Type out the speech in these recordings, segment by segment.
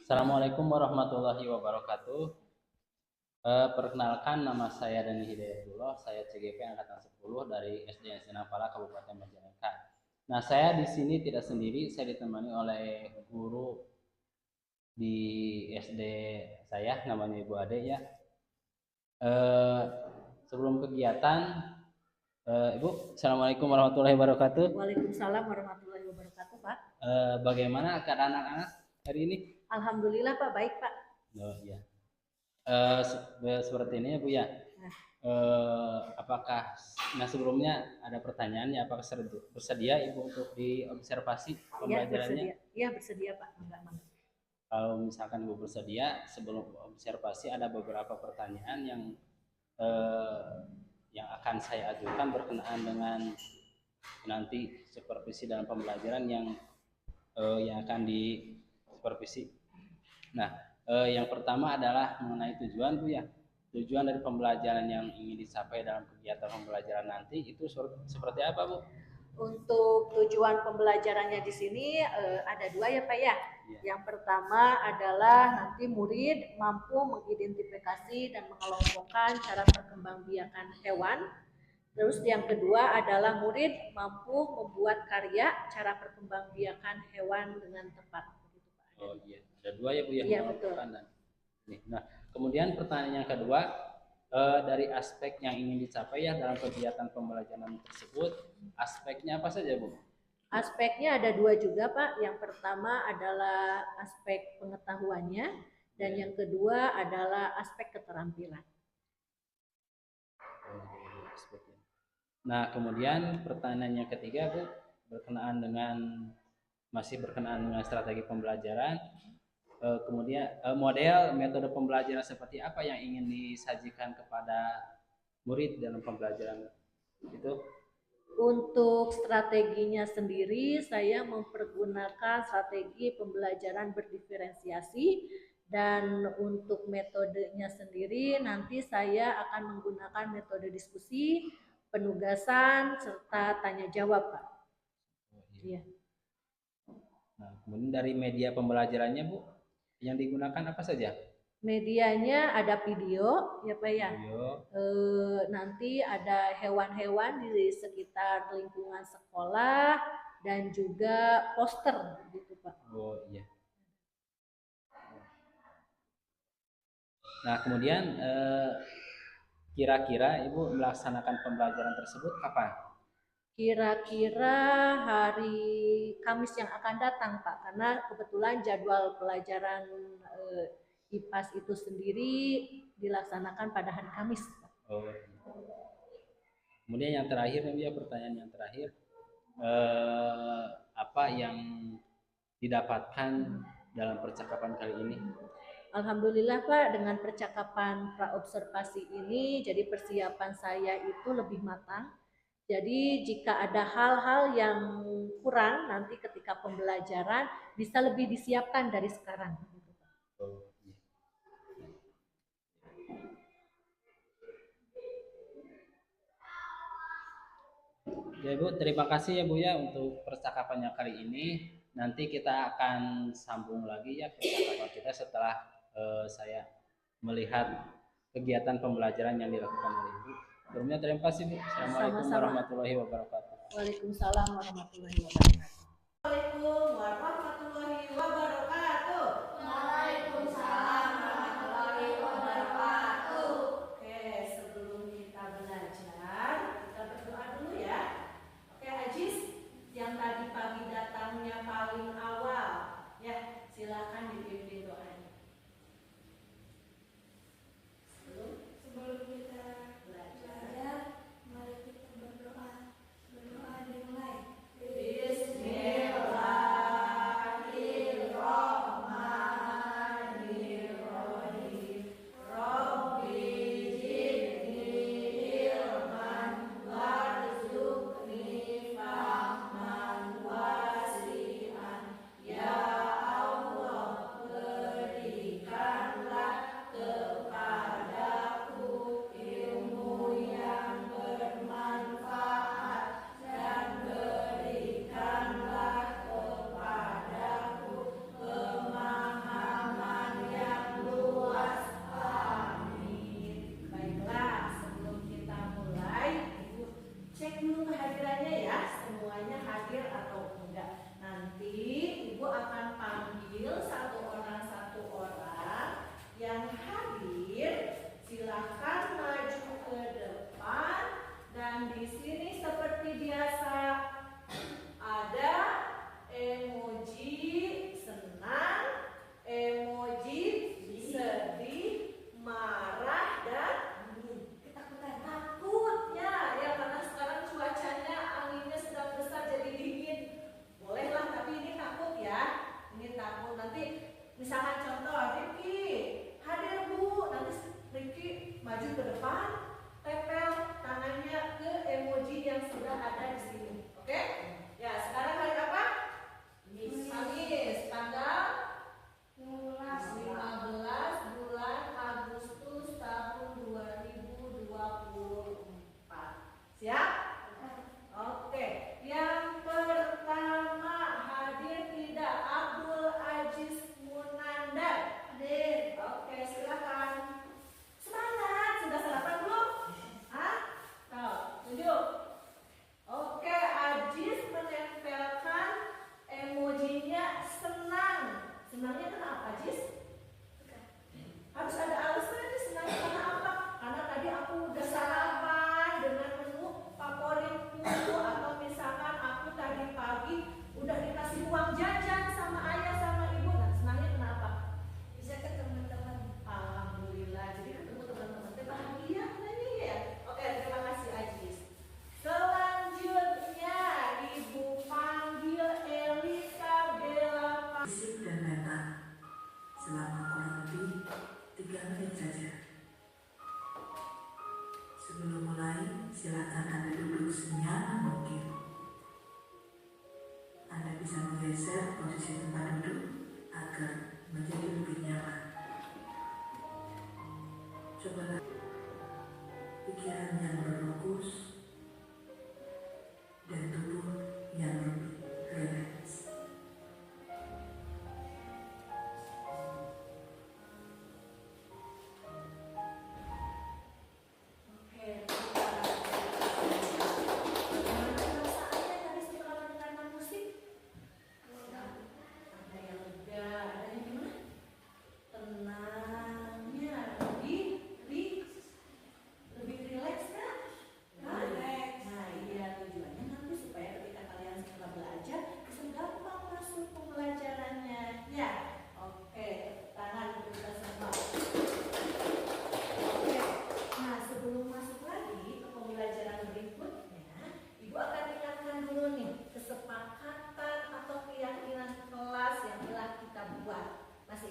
Assalamualaikum warahmatullahi wabarakatuh. Perkenalkan, nama saya Dani Hidayatullah. Saya CGP angkatan 10 dari SD Sinapala Kabupaten Majalengka. Nah, saya di sini tidak sendiri, saya ditemani oleh guru di SD saya, namanya Ibu Ade ya. Eh, Sebelum kegiatan, Ibu, Assalamualaikum warahmatullahi wabarakatuh. Waalaikumsalam warahmatullahi wabarakatuh, Pak. Bagaimana keadaan anak-anak hari ini? Alhamdulillah, Pak, baik, Pak. Oh iya. Seperti ini ya Bu ya. Apakah sebelumnya ada pertanyaannya, apakah bersedia Ibu untuk diobservasi pembelajarannya? Ya, bersedia Pak. Enggak. Kalau misalkan Ibu bersedia, sebelum observasi ada beberapa pertanyaan yang akan saya ajukan berkenaan dengan nanti supervisi dalam pembelajaran yang akan disupervisi. Nah, yang pertama adalah mengenai tujuan Bu ya. Tujuan dari pembelajaran yang ingin dicapai dalam kegiatan pembelajaran nanti itu seperti apa Bu? Untuk tujuan pembelajarannya di sini ada dua ya Pak ya. Yang pertama adalah nanti murid mampu mengidentifikasi dan mengelompokkan cara perkembangbiakan hewan. Terus yang kedua adalah murid mampu membuat karya cara perkembangbiakan hewan dengan tepat. Oh iya, ada dua ya Bu ya. Iya betul. Nah, kemudian pertanyaan yang kedua, dari aspek yang ingin dicapai ya dalam kegiatan pembelajaran tersebut, aspeknya apa saja Bu? Aspeknya ada dua juga Pak. Yang pertama adalah aspek pengetahuannya dan yang kedua adalah aspek keterampilan. Nah, kemudian pertanyaan yang ketiga Bu, masih berkenaan dengan strategi pembelajaran. Kemudian model metode pembelajaran seperti apa yang ingin disajikan kepada murid dalam pembelajaran itu? Untuk strateginya sendiri, saya mempergunakan strategi pembelajaran berdiferensiasi dan untuk metodenya sendiri nanti saya akan menggunakan metode diskusi, penugasan serta tanya jawab, Pak. Iya. Nah, kemudian dari media pembelajarannya Bu, yang digunakan apa saja? Medianya ada video ya Pak ya. Video. Nanti ada hewan-hewan di sekitar lingkungan sekolah dan juga poster gitu Pak. Oh iya. Nah, kemudian kira-kira Ibu melaksanakan pembelajaran tersebut kapan? Kira-kira hari Kamis yang akan datang Pak, karena kebetulan jadwal pelajaran IPAS itu sendiri dilaksanakan pada hari Kamis. Oh. Kemudian yang terakhir ya, pertanyaan yang terakhir, apa yang didapatkan dalam percakapan kali ini? Alhamdulillah Pak, dengan percakapan praobservasi ini jadi persiapan saya itu lebih matang. Jadi jika ada hal-hal yang kurang nanti ketika pembelajaran bisa lebih disiapkan dari sekarang. Ya Bu, terima kasih ya Bu ya untuk percakapannya kali ini. Nanti kita akan sambung lagi ya percakapan kita setelah saya melihat kegiatan pembelajaran yang dilakukan oleh Ibu. Sebelumnya terima kasih Bu. Assalamualaikum warahmatullahi wabarakatuh. Waalaikumsalam warahmatullahi wabarakatuh. Waalaikumsalam warahmatullahi wabarakatuh. Waalaikumsalam warahmatullahi wabarakatuh. Oke, sebelum kita belajar, kita berdoa dulu ya. Oke, Ajis, yang tadi pagi datangnya paling awal, ya silakan dipimpin doanya. Sebelum kita belajar, mari kita berdoa. Berdoa dimulai. Bismillahirrahmanirrahim.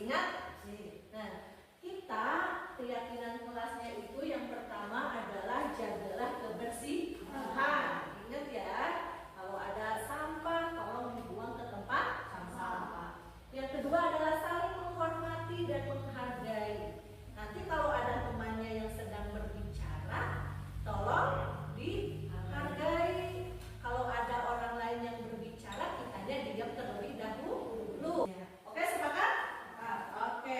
ingat? Nah, kita keyakinan kelasnya itu yang pertama adalah jagalah kebersihan. Ingat ya, kalau ada sampah tolong dibuang ke tempat sampah. Yang kedua adalah saling menghormati dan menghargai. Nanti kalau ada temannya yang sedang berbicara, tolong dihargai. Kalau ada orang lain yang berbicara, kitanya diam terlebih dahulu. Oke, sepakat? Oke.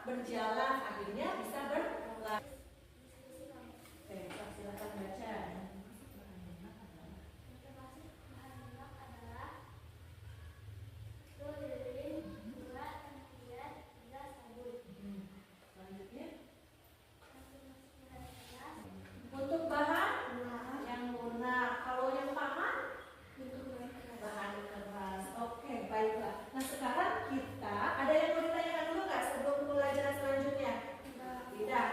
berjalan, akhirnya bisa berlari. Oke, silakan baca. Untuk bahan yang lunak, kalau yang paman bahan keras. Oke, baiklah. Nah sekarang kita ada yang mau ditanyakan dulu nggak sebelum pembelajaran selanjutnya? Tidak.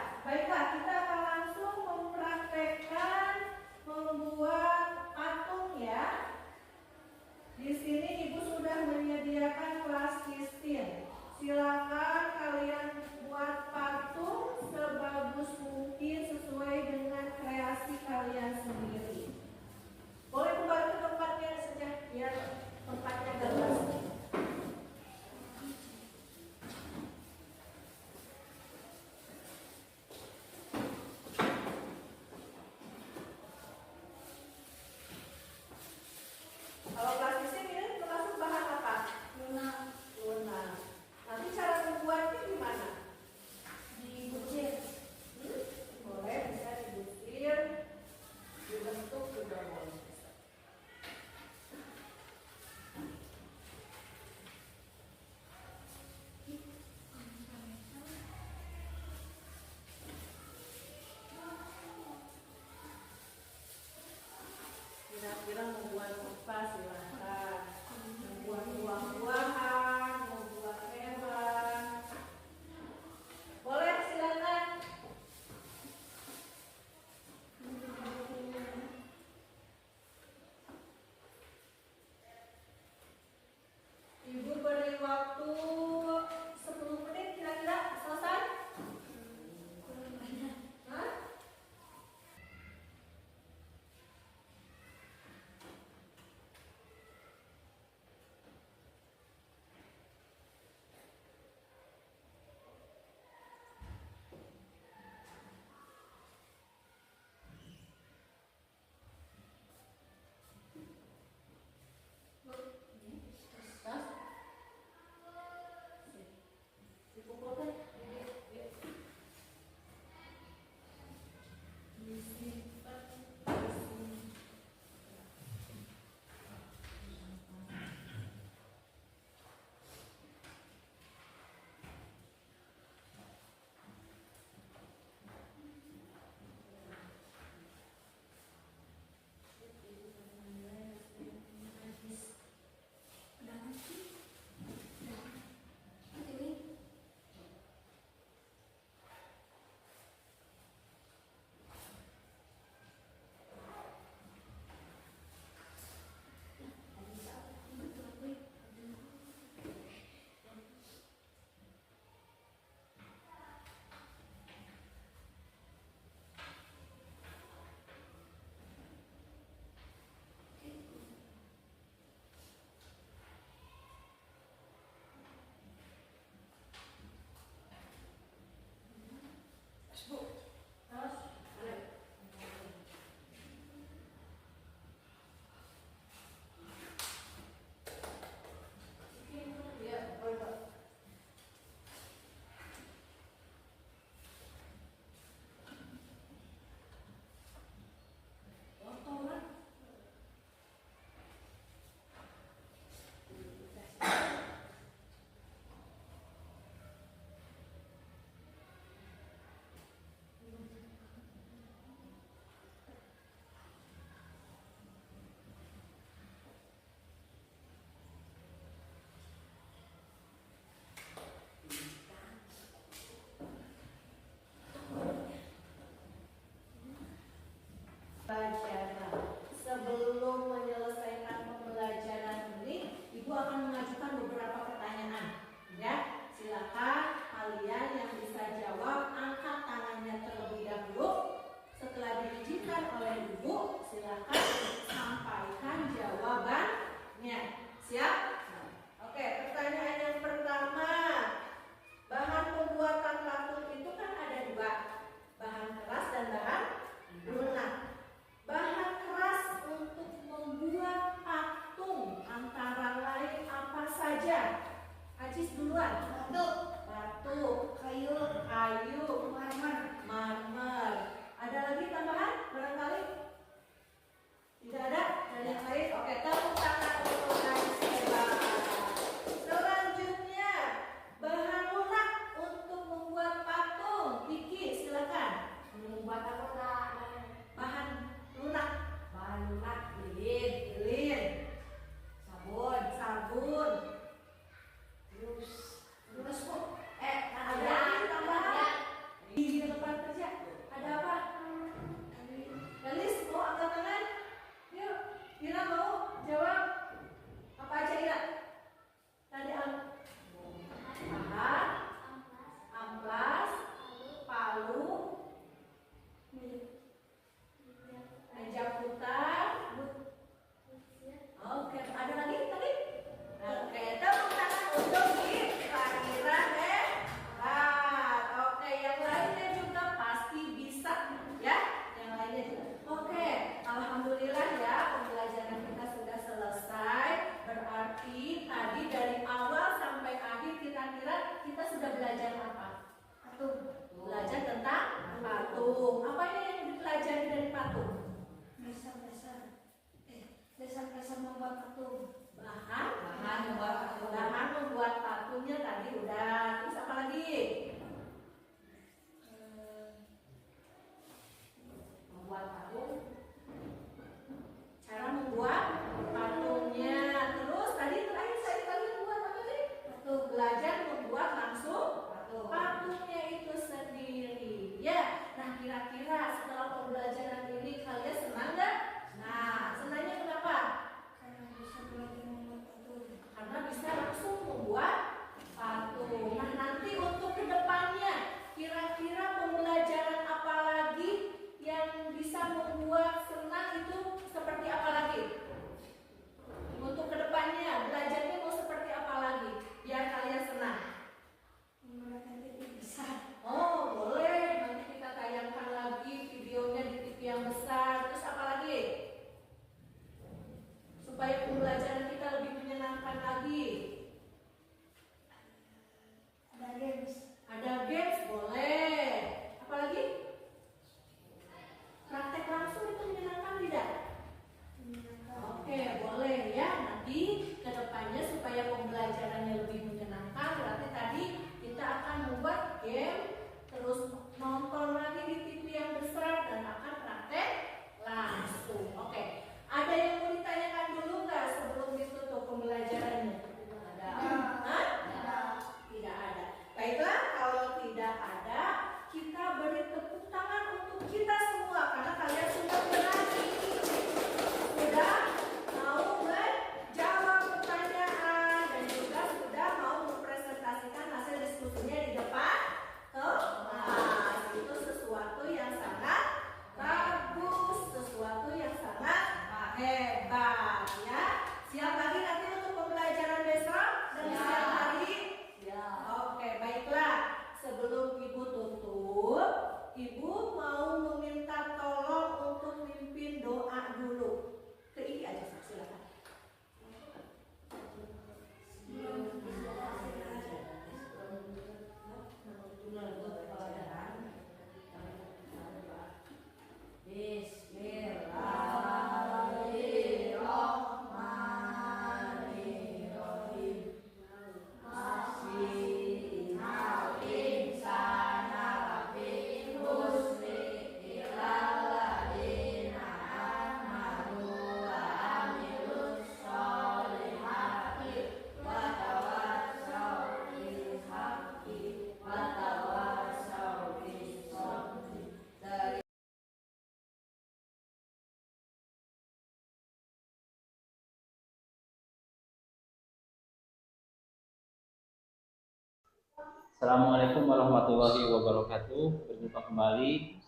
Assalamualaikum warahmatullahi wabarakatuh. Berjumpa kembali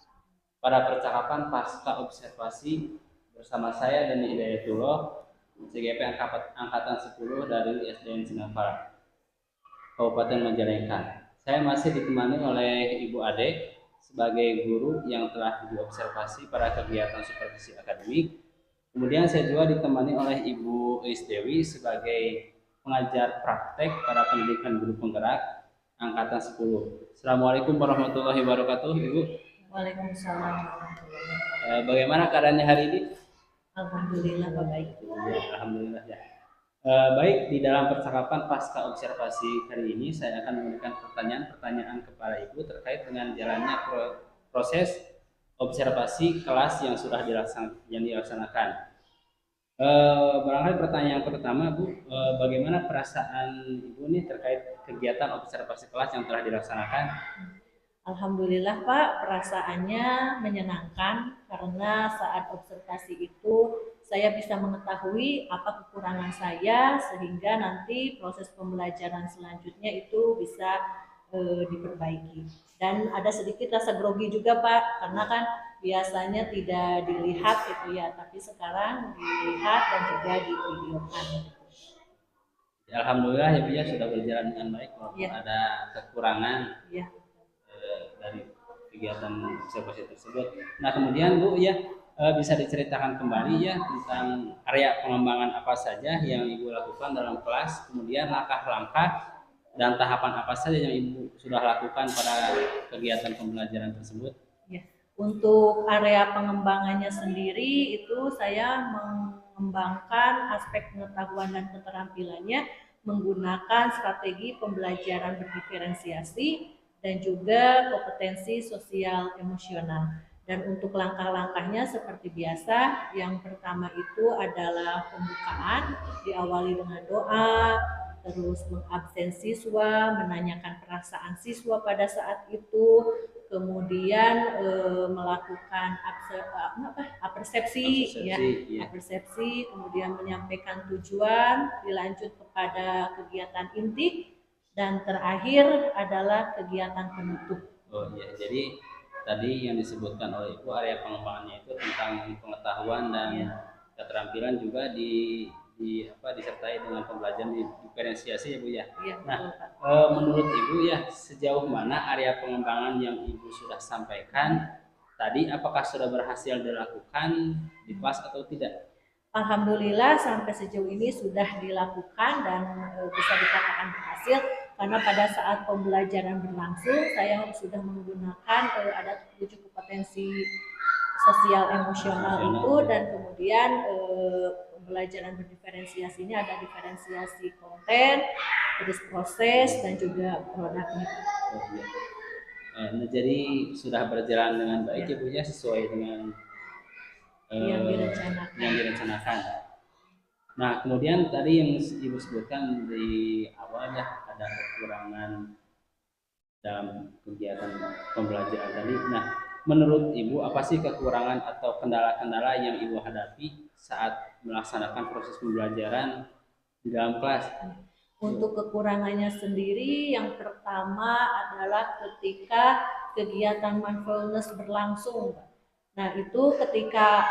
pada percakapan pasca observasi bersama saya Dani Hidayatullah, CGP angkatan 10 dari SDN Sinapara, Kabupaten Majalengka. Saya masih ditemani oleh Ibu Ade sebagai guru yang telah diobservasi pada kegiatan supervisi akademik. Kemudian saya juga ditemani oleh Ibu Dewi sebagai pengajar praktek pada pendidikan guru penggerak angkatan 10. Assalamualaikum warahmatullahi wabarakatuh, Ibu. Waalaikumsalam warahmatullahi Bagaimana keadaannya hari ini? Alhamdulillah baik. Ya, alhamdulillah ya. Baik, di dalam percakapan pasca observasi hari ini saya akan memberikan pertanyaan-pertanyaan kepada Ibu terkait dengan jalannya proses observasi kelas yang sudah dilaksanakan. Barangkali pertanyaan pertama, Bu, bagaimana perasaan Ibu nih terkait kegiatan observasi kelas yang telah dilaksanakan? Alhamdulillah Pak, perasaannya menyenangkan karena saat observasi itu saya bisa mengetahui apa kekurangan saya sehingga nanti proses pembelajaran selanjutnya itu bisa diperbaiki. Dan ada sedikit rasa grogi juga Pak, karena kan biasanya tidak dilihat itu ya, tapi sekarang dilihat dan juga divideokan. Alhamdulillah ya Bu ya, sudah berjalan dengan baik walaupun Ya. ada kekurangan Ya. dari kegiatan observasi tersebut. Nah kemudian Bu ya, bisa diceritakan kembali ya tentang area pengembangan apa saja yang Ibu lakukan dalam kelas, kemudian langkah-langkah dan tahapan apa saja yang Ibu sudah lakukan pada kegiatan pembelajaran tersebut. Ya. Untuk area pengembangannya sendiri itu saya mengembangkan aspek pengetahuan dan keterampilannya menggunakan strategi pembelajaran berdiferensiasi dan juga kompetensi sosial emosional. Dan untuk langkah-langkahnya seperti biasa, yang pertama itu adalah pembukaan, diawali dengan doa, terus mengabsen siswa, menanyakan perasaan siswa pada saat itu, kemudian melakukan persepsi, kemudian menyampaikan tujuan, dilanjut kepada kegiatan inti, dan terakhir adalah kegiatan penutup. Oh iya, jadi tadi yang disebutkan oleh Ibu area pengembangannya itu tentang pengetahuan dan keterampilan juga disertai dengan pembelajaran diferensiasi ya Bu ya. Nah, menurut Ibu ya sejauh mana area pengembangan yang Ibu sudah sampaikan tadi apakah sudah berhasil dilakukan di kelas atau tidak? Alhamdulillah sampai sejauh ini sudah dilakukan dan bisa dikatakan berhasil karena pada saat pembelajaran berlangsung saya sudah menggunakan ada 7 kompetensi sosial emosional itu, dan kemudian pembelajaran berdiferensiasi ini ada diferensiasi konten, terus proses dan juga produknya. Nah, jadi sudah berjalan dengan baik ya Bu ya sesuai dengan yang direncanakan. Nah kemudian tadi yang Ibu sebutkan di awal ya ada kekurangan dalam kegiatan pembelajaran tadi. Nah menurut Ibu apa sih kekurangan atau kendala-kendala yang Ibu hadapi saat melaksanakan proses pembelajaran di dalam kelas? Untuk kekurangannya sendiri yang pertama adalah ketika kegiatan mindfulness berlangsung. Nah itu ketika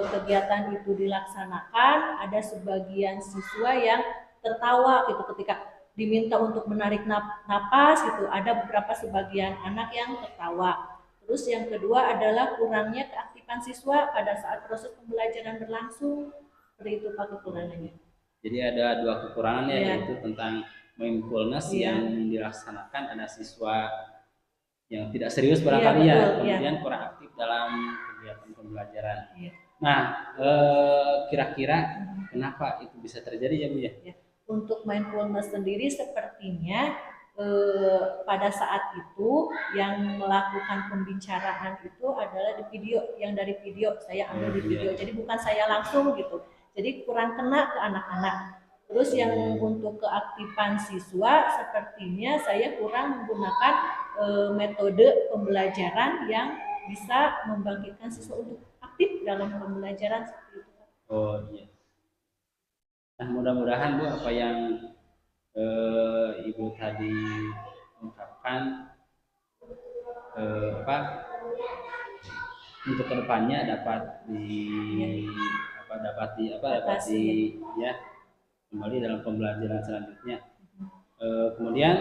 kegiatan itu dilaksanakan ada sebagian siswa yang tertawa gitu ketika diminta untuk menarik napas gitu, ada beberapa sebagian anak yang tertawa. Terus yang kedua adalah kurangnya keaktifan siswa pada saat proses pembelajaran berlangsung. Seperti itu Pak kekurangannya. Jadi ada dua kekurangan ya, yaitu tentang mindfulness yang dilaksanakan ada siswa yang tidak serius barangkali kemudian kurang aktif dalam kegiatan pembelajaran. Nah, kira-kira kenapa itu bisa terjadi ya Bu ya? Untuk mindfulness sendiri sepertinya pada saat itu yang melakukan pembicaraan itu adalah di video, yang dari video saya ambil di video, jadi bukan saya langsung gitu, jadi kurang kena ke anak-anak. Terus yang untuk keaktifan siswa sepertinya saya kurang menggunakan metode pembelajaran yang bisa membangkitkan siswa untuk aktif dalam pembelajaran seperti itu. Oh iya. Nah mudah-mudahan Bu apa yang Ibu tadi ungkapkan diharapkan untuk kedepannya dapat di ya kembali dalam pembelajaran selanjutnya. Kemudian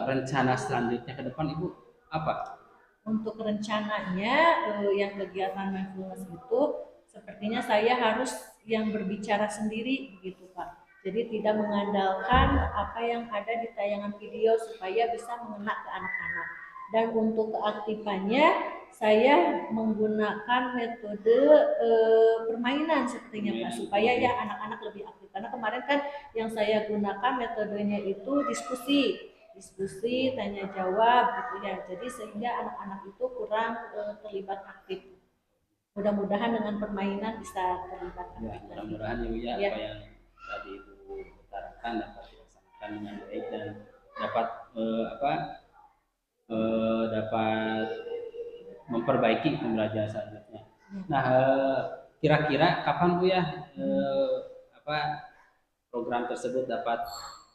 rencana selanjutnya ke depan Ibu apa? Untuk rencananya yang kegiatan mindfulness itu sepertinya saya harus yang berbicara sendiri gitu Pak. Jadi tidak mengandalkan apa yang ada di tayangan video supaya bisa mengena ke anak-anak. Dan untuk keaktifannya saya menggunakan metode permainan sepertinya Pak, supaya ya anak-anak lebih aktif. Karena kemarin kan yang saya gunakan metodenya itu diskusi, tanya jawab gitu ya. Jadi sehingga anak-anak itu kurang terlibat aktif. Mudah-mudahan dengan permainan bisa terlibat aktif. Ya, mudah-mudahan ya, ya apa yang tadi Ibu utarakan dapat dilaksanakan dengan baik dan dapat dapat memperbaiki pembelajaran selanjutnya. Nah, kira-kira kapan Bu ya program tersebut dapat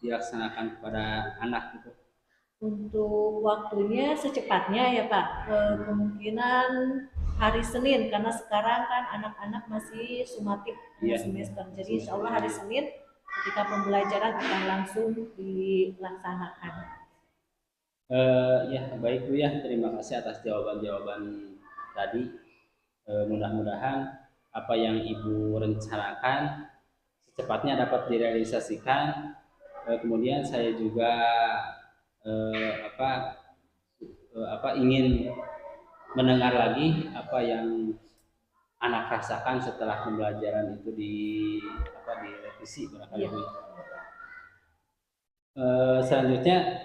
dilaksanakan kepada anak itu? Untuk waktunya secepatnya ya Pak, kemungkinan hari Senin karena sekarang kan anak-anak masih sumatif semester, jadi insya Allah hari Senin ketika pembelajaran akan langsung dilaksanakan. Ya baik Bu ya, terima kasih atas jawaban-jawaban tadi. Mudah-mudahan apa yang Ibu rencanakan secepatnya dapat direalisasikan. Kemudian saya juga ingin mendengar lagi apa yang anak rasakan setelah pembelajaran itu direvisi barangkali. Selanjutnya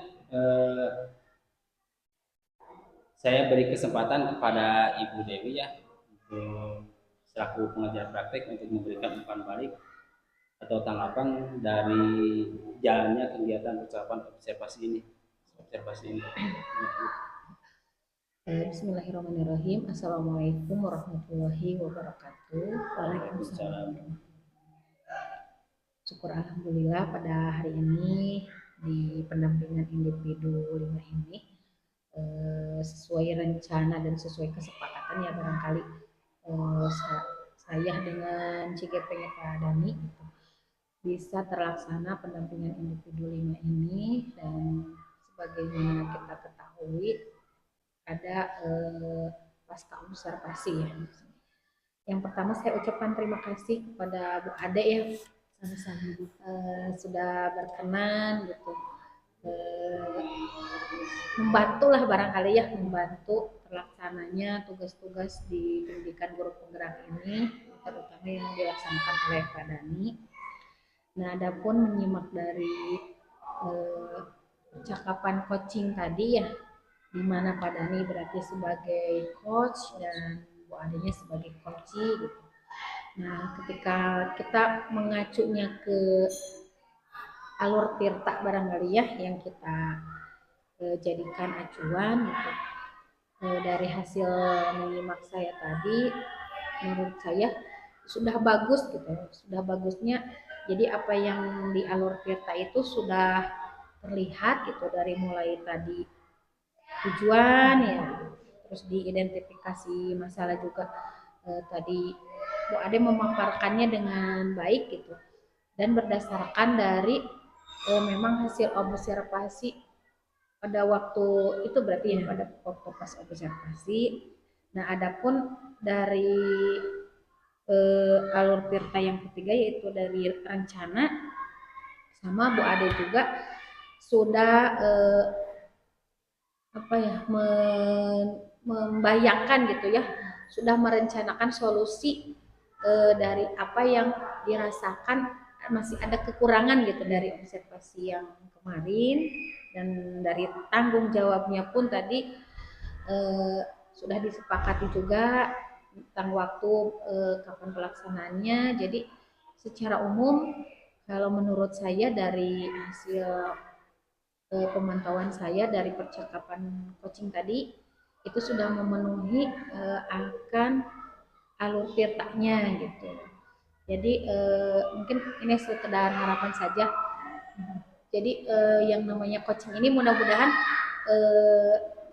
saya beri kesempatan kepada Ibu Dewi ya untuk selaku pengajar praktek untuk memberikan umpan balik atau tanggapan dari jalannya kegiatan percakapan observasi ini. Bismillahirrahmanirrahim. Assalamualaikum warahmatullahi wabarakatuh. Waalaikumsalam. Syukur alhamdulillah pada hari ini di pendampingan individu 5 ini sesuai rencana dan sesuai kesepakatan ya barangkali saya dengan CGP-nya Pak Dani gitu, bisa terlaksana pendampingan individu 5 ini. Dan sebagaimana kita ketahui ada pasca observasi ya. Yang pertama saya ucapkan terima kasih kepada Bu Ade ya, sudah berkenan gitu membantulah barangkali ya, membantu terlaksananya tugas-tugas di pendidikan guru penggerak ini, terutama yang dilaksanakan oleh Pak Dani. Nah, adapun menyimak dari percakapan coaching tadi ya, di mana Pak Dani berarti sebagai coach dan Bu Adenya sebagai coachee gitu. Nah, ketika kita mengacunya ke alur tirta barangkali ya yang kita jadikan acuan gitu. Dari hasil menyimak saya tadi, menurut saya sudah bagus gitu, sudah bagusnya. Jadi apa yang di alur tirta itu sudah terlihat gitu, dari mulai tadi tujuan ya, terus diidentifikasi masalah juga. Tadi Bu Ade memaparkannya dengan baik gitu, dan berdasarkan dari memang hasil observasi pada waktu itu berarti ya, pada waktu pas observasi. Nah, adapun dari alur tirta yang ketiga yaitu dari rencana, sama Bu Ade juga sudah membayangkan gitu ya, sudah merencanakan solusi dari apa yang dirasakan masih ada kekurangan gitu dari observasi yang kemarin. Dan dari tanggung jawabnya pun tadi sudah disepakati juga tentang waktu kapan pelaksanaannya. Jadi secara umum kalau menurut saya dari hasil pemantauan saya dari percakapan coaching tadi itu sudah memenuhi akan alur tirtanya gitu. Jadi mungkin ini sekedar harapan saja. Jadi yang namanya coaching ini mudah-mudahan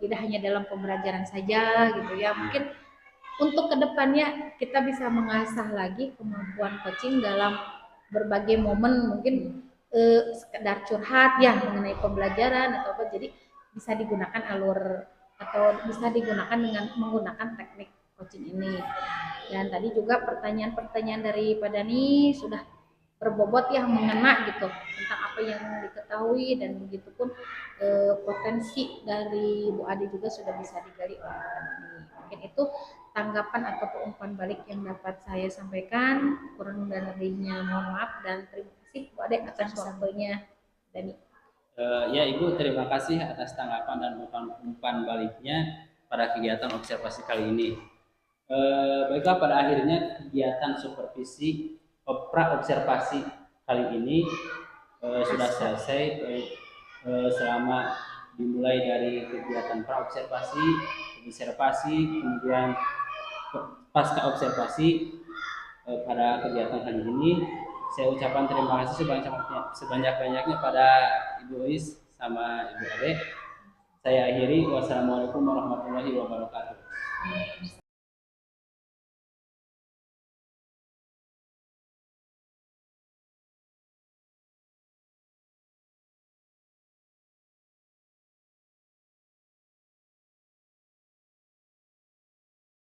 tidak hanya dalam pembelajaran saja gitu ya. Mungkin untuk kedepannya kita bisa mengasah lagi kemampuan coaching dalam berbagai momen, mungkin sekedar curhat ya mengenai pembelajaran atau apa. Jadi bisa digunakan alur atau bisa digunakan dengan menggunakan teknik coaching ini. Dan tadi juga pertanyaan-pertanyaan dari Pak Dani sudah berbobot ya, mengena gitu tentang apa yang diketahui, dan begitu pun potensi dari Bu Ade juga sudah bisa digali oleh Pak Dani. Mungkin itu tanggapan atau umpan balik yang dapat saya sampaikan. Kurang dan lebihnya mohon maaf, dan terima kasih Bu Ade atas waktunya. Dani. Ya Ibu, terima kasih atas tanggapan dan umpan baliknya pada kegiatan observasi kali ini. Baiklah, pada akhirnya kegiatan supervisi pra-observasi kali ini sudah selesai. Selama dimulai dari kegiatan pra-observasi, observasi, kemudian pasca observasi, pada kegiatan kali ini saya ucapkan terima kasih sebanyak-banyaknya pada Ibu Is sama Ibu Ade. Saya akhiri, wassalamualaikum warahmatullahi wabarakatuh.